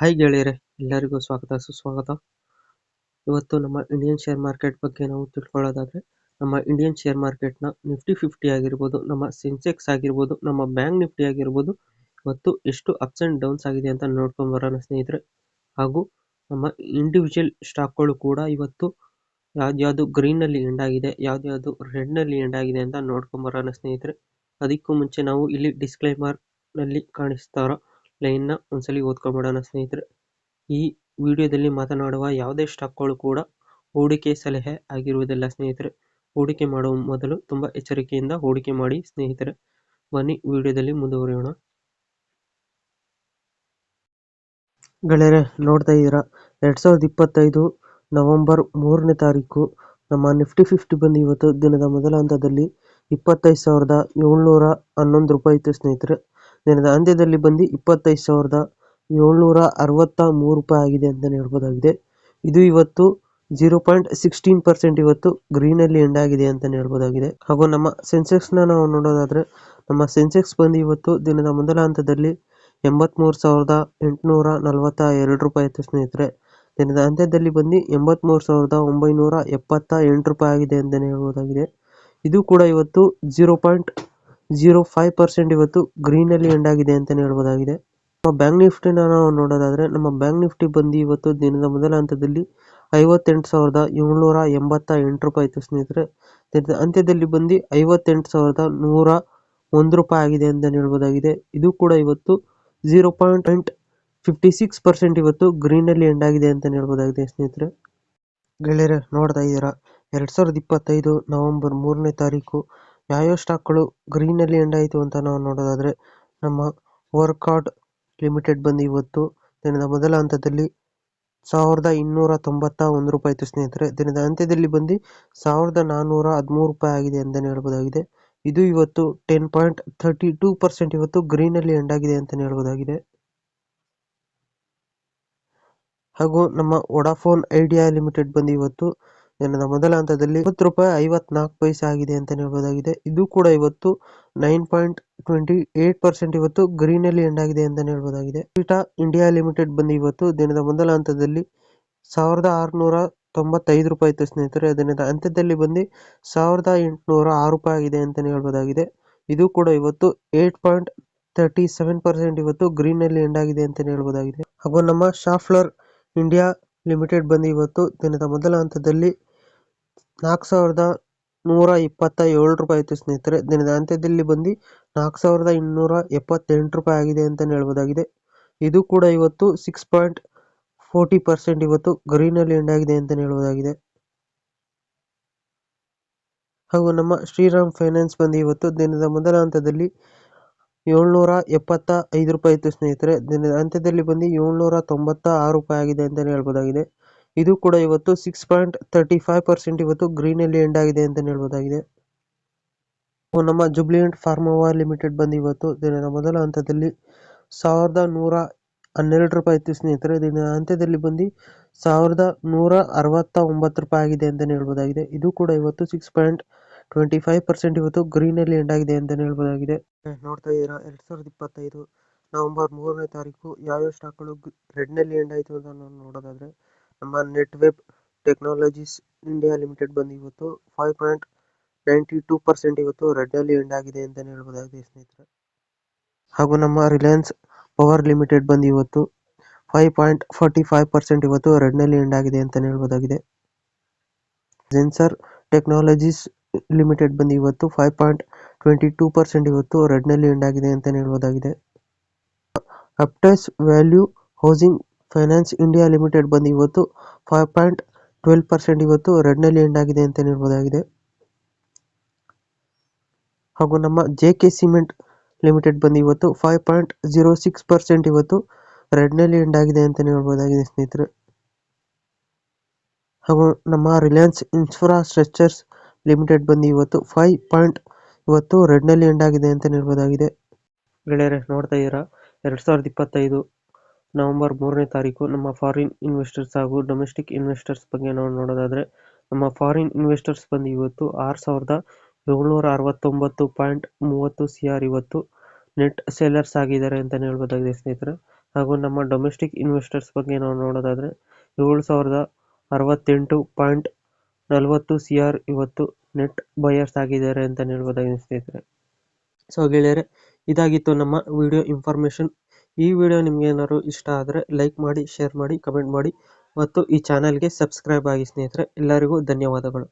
Hi ಗೆಳೆಯರೆ, ಎಲ್ಲರಿಗೂ ಸ್ವಾಗತ ಸುಸ್ವಾಗತ. ಇವತ್ತು ನಮ್ಮ ಇಂಡಿಯನ್ ಶೇರ್ ಮಾರ್ಕೆಟ್ ಬಗ್ಗೆ ನಾವು ತಿಳ್ಕೊಳ್ಳೋದಾದ್ರೆ, ನಮ್ಮ ಇಂಡಿಯನ್ ಶೇರ್ ಮಾರ್ಕೆಟ್ನ ನಿಫ್ಟಿ 50 ಆಗಿರ್ಬೋದು, ನಮ್ಮ ಸೆನ್ಸೆಕ್ಸ್ ಆಗಿರ್ಬೋದು, ನಮ್ಮ ಬ್ಯಾಂಕ್ ನಿಫ್ಟಿ ಆಗಿರ್ಬೋದು, ಇವತ್ತು ಎಷ್ಟು ಅಪ್ಸ್ ಅಂಡ್ ಡೌನ್ಸ್ ಆಗಿದೆ ಅಂತ ನೋಡ್ಕೊಂಡು ಬರೋಣ ಸ್ನೇಹಿತರೆ. ಹಾಗೂ ನಮ್ಮ ಇಂಡಿವಿಜುವಲ್ ಸ್ಟಾಕ್ಗಳು ಕೂಡ ಇವತ್ತು ಯಾವ್ದ್ಯಾವ್ದು ಗ್ರೀನಲ್ಲಿ ಎಂಡ್ ಆಗಿದೆ, ಯಾವ್ದ್ಯಾವ್ದು ರೆಡ್ನಲ್ಲಿ ಎಂಡ್ ಆಗಿದೆ ಅಂತ ನೋಡ್ಕೊಂಡು ಬರೋಣ ಸ್ನೇಹಿತರೆ. ಅದಕ್ಕೂ ಮುಂಚೆ ನಾವು ಇಲ್ಲಿ ಡಿಸ್ಕ್ಲೈಮರ್ ನಲ್ಲಿ ಕಾಣಿಸ್ತಾರೋ ಲೈನ್ನ ಒಂದ್ಸಲಿ ಓದ್ಕೊಂಡ್ಬಿಡೋಣ ಸ್ನೇಹಿತರೆ. ಈ ವಿಡಿಯೋದಲ್ಲಿ ಮಾತನಾಡುವ ಯಾವುದೇ ಸ್ಟಾಕ್ಗಳು ಕೂಡ ಹೂಡಿಕೆ ಸಲಹೆ ಆಗಿರುವುದಿಲ್ಲ ಸ್ನೇಹಿತರೆ. ಹೂಡಿಕೆ ಮಾಡುವ ಮೊದಲು ತುಂಬಾ ಎಚ್ಚರಿಕೆಯಿಂದ ಹೂಡಿಕೆ ಮಾಡಿ ಸ್ನೇಹಿತರೆ. ಬನ್ನಿ ವಿಡಿಯೋದಲ್ಲಿ ಮುಂದುವರಿಯೋಣ. ಗೆಳೆಯರೆ, ನೋಡ್ತಾ ಇದ್ದೀರಾ 2025 ನವೆಂಬರ್ 3ನೇ ತಾರೀಕು ನಮ್ಮ ನಿಫ್ಟಿ 50 ಬಂದು ಇವತ್ತು ದಿನದ ಮೊದಲ ಹಂತದಲ್ಲಿ 25,711 ರೂಪಾಯಿ ಇತ್ತು ಸ್ನೇಹಿತರೆ. ದಿನದ ಅಂತ್ಯದಲ್ಲಿ ಬಂದು 25,763 ರೂಪಾಯಿ ಆಗಿದೆ ಅಂತಲೇ ಹೇಳ್ಬೋದಾಗಿದೆ. ಇದು ಇವತ್ತು 0.16% ಇವತ್ತು ಗ್ರೀನಲ್ಲಿ ಎಂಡ್ ಆಗಿದೆ ಅಂತಲೇ ಹೇಳ್ಬೋದಾಗಿದೆ. ಹಾಗೂ ನಮ್ಮ ಸೆನ್ಸೆಕ್ಸ್ನ ನಾವು ನೋಡೋದಾದ್ರೆ, ನಮ್ಮ ಸೆನ್ಸೆಕ್ಸ್ ಬಂದು ಇವತ್ತು ದಿನದ ಮೊದಲ ಹಂತದಲ್ಲಿ 83,842 ರೂಪಾಯಿ ಇತ್ತು ಸ್ನೇಹಿತರೆ. ದಿನದ ಅಂತ್ಯದಲ್ಲಿ ಬಂದು 83,978 ರೂಪಾಯಿ ಆಗಿದೆ ಅಂತಲೇ ಹೇಳ್ಬೋದಾಗಿದೆ. ಇದು ಕೂಡ ಇವತ್ತು 0.05% ಇವತ್ತು ಗ್ರೀನಲ್ಲಿ ಎಂಡ್ ಆಗಿದೆ ಅಂತಲೇ ಹೇಳ್ಬೋದಾಗಿದೆ. ನಮ್ಮ ಬ್ಯಾಂಕ್ ನಿಫ್ಟಿನ ನಾವು ನೋಡೋದಾದ್ರೆ, ನಮ್ಮ ಬ್ಯಾಂಕ್ ನಿಫ್ಟಿ ಬಂದು ಇವತ್ತು ದಿನದ ಮೊದಲ ಹಂತದಲ್ಲಿ 58,788 ರೂಪಾಯಿ ಇತ್ತು ಸ್ನೇಹಿತರೆ. ದಿನದ ಅಂತ್ಯದಲ್ಲಿ ಬಂದು 58,101 ರೂಪಾಯಿ ಆಗಿದೆ ಅಂತಲೇ ಹೇಳ್ಬೋದಾಗಿದೆ. ಇದು ಕೂಡ ಇವತ್ತು 0.56% ಇವತ್ತು ಗ್ರೀನಲ್ಲಿ ಎಂಡ್ ಆಗಿದೆ ಅಂತಲೇ ಹೇಳ್ಬೋದಾಗಿದೆ ಸ್ನೇಹಿತರೆ. ಗೆಳೆಯರೆ, ನೋಡ್ತಾ ಇದ್ದೀರಾ 2025 ನವೆಂಬರ್ 3ನೇ ತಾರೀಕು ಯಾವ್ಯಾವ ಸ್ಟಾಕ್ಗಳು ಗ್ರೀನಲ್ಲಿ ಎಂಡ್ ಆಯಿತು ಅಂತ ನಾವು ನೋಡೋದಾದ್ರೆ, ನಮ್ಮ ವರ್ಕಾರ್ಡ್ ಲಿಮಿಟೆಡ್ ಬಂದು ಇವತ್ತು ದಿನದ ಮೊದಲ ಹಂತದಲ್ಲಿ 1,291 ರೂಪಾಯಿ ಇತ್ತು ಸ್ನೇಹಿತರೆ. ದಿನದ ಅಂತ್ಯದಲ್ಲಿ ಬಂದು 1,413 ರೂಪಾಯಿ ಆಗಿದೆ ಅಂತಲೇ ಹೇಳ್ಬೋದಾಗಿದೆ. ಇದು ಇವತ್ತು 10.32% ಇವತ್ತು ಗ್ರೀನಲ್ಲಿ ಎಂಡ್ ಆಗಿದೆ ಅಂತಲೇ ಹೇಳ್ಬೋದಾಗಿದೆ. ಹಾಗೂ ನಮ್ಮ ವೊಡಾಫೋನ್ ಐಡಿಯಾ ಲಿಮಿಟೆಡ್ ಬಂದು ಇವತ್ತು ದಿನದ ಮೊದಲ ಹಂತದಲ್ಲಿ 50 ರೂಪಾಯಿ 54 ಪೈಸೆ ಆಗಿದೆ ಅಂತ ಹೇಳ್ಬೋದಾಗಿದೆ. ಇದು ಕೂಡ ಇವತ್ತು 9.28% ಇವತ್ತು ಗ್ರೀನಲ್ಲಿ ಎಂಡ್ ಆಗಿದೆ ಅಂತ ಹೇಳ್ಬೋದಾಗಿದೆ. ಟಾಟಾ ಇಂಡಿಯಾ ಲಿಮಿಟೆಡ್ ಬಂದು ಇವತ್ತು ದಿನದ ಮೊದಲ ಹಂತದಲ್ಲಿ 1,695 ರೂಪಾಯಿ ಇತ್ತು ಸ್ನೇಹಿತರೆ. ದಿನದ ಅಂತ್ಯದಲ್ಲಿ ಬಂದು 1,806 ರೂಪಾಯಿ ಆಗಿದೆ ಅಂತ ಹೇಳ್ಬೋದಾಗಿದೆ. ಇದು ಕೂಡ ಇವತ್ತು 8.37% ಇವತ್ತು ಗ್ರೀನಲ್ಲಿ ಎಂಡ್ ಆಗಿದೆ ಅಂತ ಹೇಳ್ಬೋದಾಗಿದೆ. ಹಾಗೂ ನಮ್ಮ ಶಾಫ್ಲರ್ ಇಂಡಿಯಾ ಲಿಮಿಟೆಡ್ ಬಂದು ಇವತ್ತು ದಿನದ ಮೊದಲ ಹಂತದಲ್ಲಿ 4,127 ರೂಪಾಯಿ ಇತ್ತು ಸ್ನೇಹಿತರೆ. ದಿನದ ಅಂತ್ಯದಲ್ಲಿ ಬಂದು 4,278 ರೂಪಾಯಿ ಆಗಿದೆ ಅಂತ ಹೇಳ್ಬೋದಾಗಿದೆ. ಇದು ಕೂಡ ಇವತ್ತು 6.40% ಇವತ್ತು ಗ್ರೀನಲ್ಲಿ ಎಂಡ್ ಆಗಿದೆ ಅಂತ ಹೇಳ್ಬೋದಾಗಿದೆ. ಹಾಗೂ ನಮ್ಮ ಶ್ರೀರಾಮ್ ಫೈನಾನ್ಸ್ ಬಂದು ಇವತ್ತು ದಿನದ ಮೊದಲ ಹಂತದಲ್ಲಿ 775 ರೂಪಾಯಿ ಇತ್ತು ಸ್ನೇಹಿತರೆ. ದಿನದ ಅಂತ್ಯದಲ್ಲಿ ಬಂದು 796 ರೂಪಾಯಿ ಆಗಿದೆ ಅಂತ ಹೇಳ್ಬೋದಾಗಿದೆ. ಇದು ಕೂಡ ಇವತ್ತು 6.35% ಇವತ್ತು ಗ್ರೀನಲ್ಲಿ ಎಂಡ್ ಆಗಿದೆ ಅಂತ ಹೇಳ್ಬೋದಾಗಿದೆ. ನಮ್ಮ ಜುಬ್ಲಿಯಂಟ್ ಫಾರ್ಮೋವಾ ಲಿಮಿಟೆಡ್ ಬಂದು ಇವತ್ತು ದಿನದ ಮೊದಲ ಹಂತದಲ್ಲಿ 1,112 ರೂಪಾಯಿ ಇತ್ತು ಸ್ನೇಹಿತರೆ. ದಿನದ ಅಂತ್ಯದಲ್ಲಿ ಬಂದು 1,169 ರೂಪಾಯಿ ಆಗಿದೆ ಅಂತ ಹೇಳ್ಬೋದಾಗಿದೆ. ಇದು ಕೂಡ ಇವತ್ತು 6.25% ಇವತ್ತು ಗ್ರೀನಲ್ಲಿ ಎಂಡ್ ಆಗಿದೆ ಅಂತ ಹೇಳ್ಬೋದಾಗಿದೆ. ನೋಡ್ತಾ ಇದ್ದೀರಾ 2025 ನವೆಂಬರ್ 3ನೇ ತಾರೀಕು ಯಾವ್ಯಾವ ಸ್ಟಾಕ್ಗಳು ರೆಡ್ನಲ್ಲಿ ಎಂಡ್ ಆಯಿತು ಅಂತ ನಾವು ನೋಡೋದಾದ್ರೆ, ನಮ್ಮ net web technologies India Limited ಬಂದು ಇವತ್ತು 5.92% ಇವತ್ತು ರೆಡ್ನಲ್ಲಿ ಎಂಡ್ ಆಗಿದೆ ಅಂತ ಹೇಳ್ಬೋದಾಗಿದೆ ಸ್ನೇಹಿತರೆ. ಹಾಗೂ ನಮ್ಮ ರಿಲಯನ್ಸ್ ಪವರ್ ಲಿಮಿಟೆಡ್ ಬಂದು ಇವತ್ತು 5.45% ಇವತ್ತು ರೆಡ್ನಲ್ಲಿ ಎಂಡ್ ಆಗಿದೆ ಅಂತ ಹೇಳ್ಬೋದಾಗಿದೆ. ಜೆನ್ಸರ್ ಟೆಕ್ನಾಲಜೀಸ್ ಲಿಮಿಟೆಡ್ ಬಂದು ಇವತ್ತು 5.22% ಇವತ್ತು ರೆಡ್ನಲ್ಲಿ ಎಂಡ್ ಆಗಿದೆ ಅಂತ ಹೇಳ್ಬೋದಾಗಿದೆ. ಅಪ್ಟೈಸ್ ವ್ಯಾಲ್ಯೂ ಹೌಸಿಂಗ್ ಫೈನಾನ್ಸ್ ಇಂಡಿಯಾ ಲಿಮಿಟೆಡ್ ಬಂದು ಇವತ್ತು 5.12% ಇವತ್ತು ರೆಡ್ನಲ್ಲಿ ಎಂಡ್ ಆಗಿದೆ ಅಂತ ಹೇಳ್ಬೋದಾಗಿದೆ. ಹಾಗೂ ನಮ್ಮ ಜೆಕೆ ಸಿಮೆಂಟ್ ಲಿಮಿಟೆಡ್ ಬಂದು ಇವತ್ತು 5.06% ಇವತ್ತು ರೆಡ್ನಲ್ಲಿ ಎಂಡ್ ಆಗಿದೆ ಅಂತ ಹೇಳ್ಬೋದಾಗಿದೆ ಸ್ನೇಹಿತರೆ. ಹಾಗೂ ನಮ್ಮ ರಿಲಯನ್ಸ್ ಇನ್ಫ್ರಾಸ್ಟ್ರಕ್ಚರ್ಸ್ ಲಿಮಿಟೆಡ್ ಬಂದು ಇವತ್ತು 5 ಇವತ್ತು ರೆಡ್ನಲ್ಲಿ ಎಂಡ್ ಆಗಿದೆ ಅಂತ ಹೇಳ್ಬೋದಾಗಿದೆ. ಗೆಳೆಯರೆ, ನೋಡ್ತಾ ಇದ್ದೀರಾ 2025 ನವೆಂಬರ್ 3ನೇ ತಾರೀಕು ನಮ್ಮ ಫಾರಿನ್ ಇನ್ವೆಸ್ಟರ್ಸ್ ಹಾಗೂ ಡೊಮೆಸ್ಟಿಕ್ ಇನ್ವೆಸ್ಟರ್ಸ್ ಬಗ್ಗೆ ನಾವು ನೋಡೋದಾದ್ರೆ, ನಮ್ಮ ಫಾರಿನ್ ಇನ್ವೆಸ್ಟರ್ಸ್ ಬಂದು ಇವತ್ತು 6,769.30 CR ಇವತ್ತು ನೆಟ್ ಸೇಲರ್ಸ್ ಆಗಿದ್ದಾರೆ ಅಂತ ಹೇಳ್ಬೋದಾಗಿದೆ ಸ್ನೇಹಿತರೆ. ಹಾಗೂ ನಮ್ಮ ಡೊಮೆಸ್ಟಿಕ್ ಇನ್ವೆಸ್ಟರ್ಸ್ ಬಗ್ಗೆ ನಾವು ನೋಡೋದಾದರೆ 7,068.40 CR ಇವತ್ತು ನೆಟ್ ಬಯರ್ಸ್ ಆಗಿದ್ದಾರೆ ಅಂತ ಹೇಳ್ಬೋದಾಗಿದೆ ಸ್ನೇಹಿತರೆ. ಸೊ ಗೆಳೆಯರೆ, ಇದಾಗಿತ್ತು ನಮ್ಮ ವಿಡಿಯೋ ಇನ್ಫಾರ್ಮೇಷನ್. ಈ ವಿಡಿಯೋ ನಿಮ್ಗೆ ಏನಾದ್ರು ಇಷ್ಟ ಆದರೆ ಲೈಕ್ ಮಾಡಿ, ಶೇರ್ ಮಾಡಿ, ಕಮೆಂಟ್ ಮಾಡಿ ಮತ್ತು ಈ ಚಾನಲ್ಗೆ ಸಬ್ಸ್ಕ್ರೈಬ್ ಆಗಿ ಸ್ನೇಹಿತರೆ. ಎಲ್ಲರಿಗೂ ಧನ್ಯವಾದಗಳು.